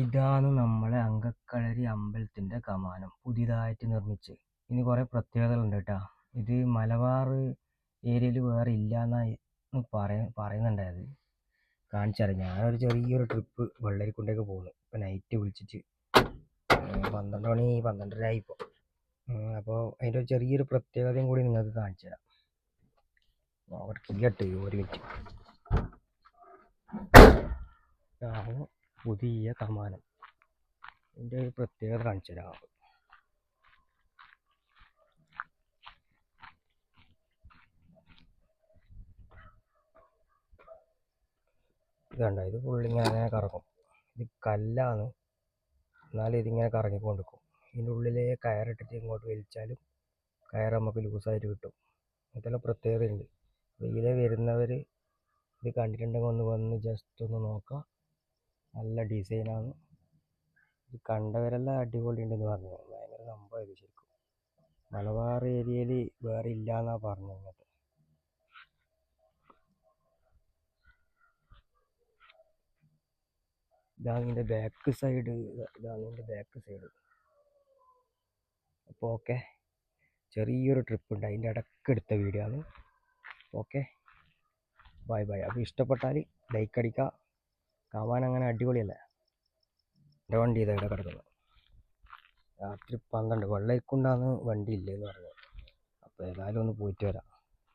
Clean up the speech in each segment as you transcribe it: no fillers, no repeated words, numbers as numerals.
ഇതാണ് നമ്മളെ അങ്കക്കളരി അമ്പലത്തിൻ്റെ കമാനം പുതിയതായിട്ട് നിർമ്മിച്ച്. ഇനി കുറേ പ്രത്യേകതകളുണ്ട് കേട്ടോ. ഇത് മലബാർ ഏരിയയിൽ വേറെ ഇല്ലയെന്ന് പറയുന്നുണ്ടായത്. കാണിച്ചാൽ ഞാനൊരു ചെറിയൊരു ട്രിപ്പ് വെള്ളരിക്കുണ്ടേക്ക് പോകുന്നു. ഇപ്പം നൈറ്റ് വിളിച്ചിട്ട് 12 മണി 12:30 ആയിപ്പോൾ. അപ്പോൾ അതിൻ്റെ ഒരു ചെറിയൊരു പ്രത്യേകതയും കൂടി നിങ്ങൾക്ക് കാണിച്ചു തരാം. അവിടെ കില്ലട്ട് ഒരു മിനിറ്റ്. പുതിയ കമാനം ഇതിൻ്റെ ഒരു പ്രത്യേകത കാണിച്ചു തരാം. ഇതുണ്ട, ഇത് ഫുള്ളിങ്ങനെ കറങ്ങും. ഇത് കല്ലാണ്, എന്നാലും ഇതിങ്ങനെ കറങ്ങിക്കൊണ്ടിരിക്കും. ഇതിൻ്റെ ഉള്ളിലെ കയറിട്ടിട്ട് ഇങ്ങോട്ട് വലിച്ചാലും കയർ നമുക്ക് ലൂസായിട്ട് കിട്ടും. ഇതെല്ലാം പ്രത്യേകതയുണ്ട്. ഇതിലെ വരുന്നവർ ഇത് കണ്ടിട്ടുണ്ടെങ്കിൽ ഒന്ന് വന്ന് ജസ്റ്റ് ഒന്ന് നോക്കാം. നല്ല ഡിസൈനാണ്. ഇത് കണ്ടവരെല്ലാം അടിപൊളി ഉണ്ടെന്ന് പറഞ്ഞു. ഭയങ്കര സംഭവമായത് ശരിക്കും. മലബാർ ഏരിയയിൽ വേറെ ഇല്ല എന്നാണ് പറഞ്ഞത്. ഇതാണ് ഇതിൻ്റെ ബാക്ക് സൈഡ്. അപ്പോൾ ഓക്കെ, ചെറിയൊരു ട്രിപ്പ് ഉണ്ട്, അതിൻ്റെ ഇടയ്ക്ക് എടുത്ത വീഡിയോ ആണ്. Okay, bye bye. അപ്പോൾ ഇഷ്ടപ്പെട്ടാൽ ലൈക്ക് അടിക്കുക. കാണാൻ അങ്ങനെ അടിപൊളിയല്ലേ. എൻ്റെ വണ്ടി ഇതാ ഇവിടെ കിടക്കുന്നത്. രാത്രി 12 വെള്ളരിക്കുണ്ടാന്ന് വണ്ടി ഇല്ലെന്ന് പറഞ്ഞു. അപ്പോൾ ഏതായാലും ഒന്ന് പോയിട്ട് വരാം.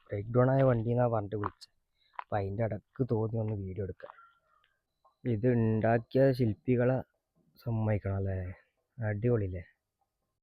ബ്രേക്ക് ഡൗൺ ആയ വണ്ടി എന്നാണ് പറഞ്ഞിട്ട് വിളിച്ചത്. അപ്പോൾ അതിൻ്റെ ഇടയ്ക്ക് തോന്നി ഒന്ന് വീഡിയോ എടുക്കാം. ഇത് ഉണ്ടാക്കിയ ശില്പികളെ സമ്മതിക്കണം അല്ലേ, അടിപൊളിയല്ലേ.